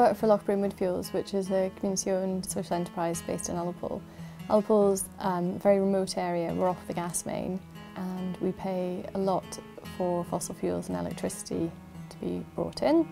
work for Lochbroom Woodfuels, which is a community-owned social enterprise based in Ullapool. Ullapool's a very remote area. We're off the gas main and we pay a lot for fossil fuels and electricity to be brought in.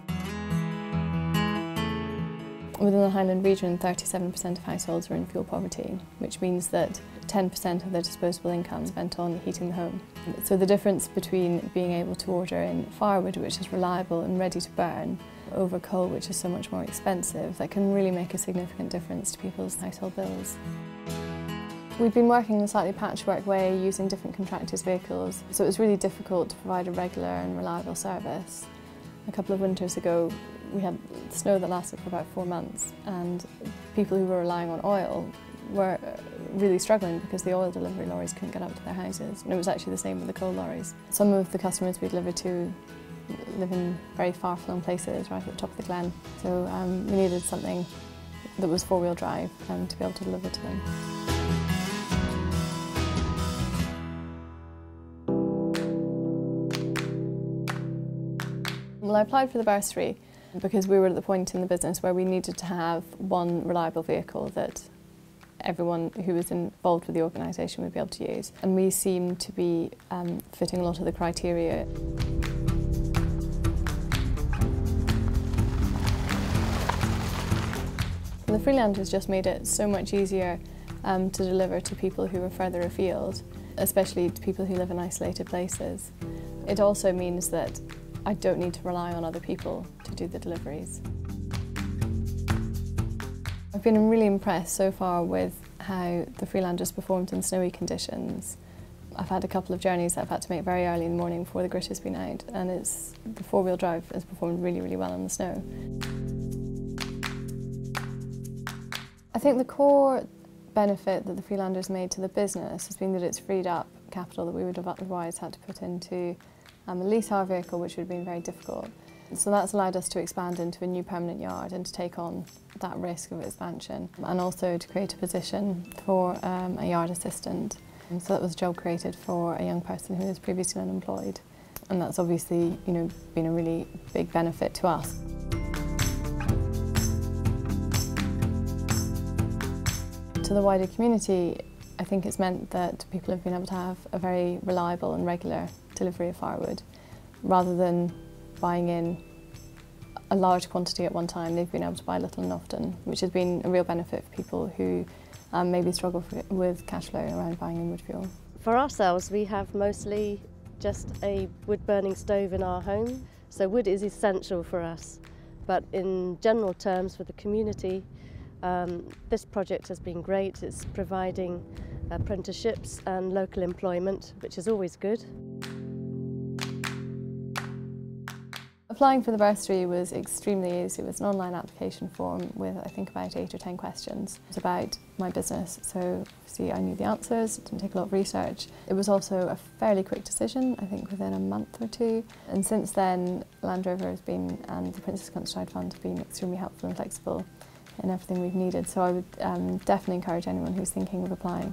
Within the Highland region, 37% of households are in fuel poverty, which means that 10% of their disposable income is spent on heating the home. So the difference between being able to order in firewood, which is reliable and ready to burn, over coal, which is so much more expensive, that can really make a significant difference to people's household bills. We've been working in a slightly patchwork way using different contractors' vehicles, so it was really difficult to provide a regular and reliable service. A couple of winters ago we had snow that lasted for about 4 months, and people who were relying on oil were really struggling because the oil delivery lorries couldn't get up to their houses, and it was actually the same with the coal lorries. Some of the customers we delivered to live in very far-flung places right at the top of the glen, so we needed something that was four-wheel drive to be able to deliver to them. Well, I applied for the bursary because we were at the point in the business where we needed to have one reliable vehicle that everyone who was involved with the organisation would be able to use. And we seem to be fitting a lot of the criteria. The Freelander has just made it so much easier to deliver to people who are further afield, especially to people who live in isolated places. It also means that I don't need to rely on other people to do the deliveries. I've been really impressed so far with how the Freelander's performed in snowy conditions. I've had a couple of journeys that I've had to make very early in the morning before the grit has been out, and the four-wheel drive has performed really, really well in the snow. I think the core benefit that the Freelander's made to the business has been that it's freed up capital that we would have otherwise had to put into a lease our vehicle, which would have been very difficult. So that's allowed us to expand into a new permanent yard and to take on that risk of expansion, and also to create a position for a yard assistant. And so that was a job created for a young person who was previously unemployed, and that's obviously, you know, been a really big benefit to us. To the wider community, I think it's meant that people have been able to have a very reliable and regular delivery of firewood. Rather than buying in a large quantity at one time, they've been able to buy little and often, which has been a real benefit for people who maybe struggle with cash flow around buying in wood fuel. For ourselves, we have mostly just a wood-burning stove in our home, so wood is essential for us. But in general terms, for the community, this project has been great. It's providing apprenticeships and local employment, which is always good. Applying for the bursary was extremely easy. It was an online application form with, I think, about 8 or 10 questions. It was about my business, so obviously I knew the answers, it didn't take a lot of research. It was also a fairly quick decision, I think within a month or two. And since then, Land Rover has been, and the Princess Countryside Fund have been extremely helpful and flexible in everything we've needed. So I would definitely encourage anyone who's thinking of applying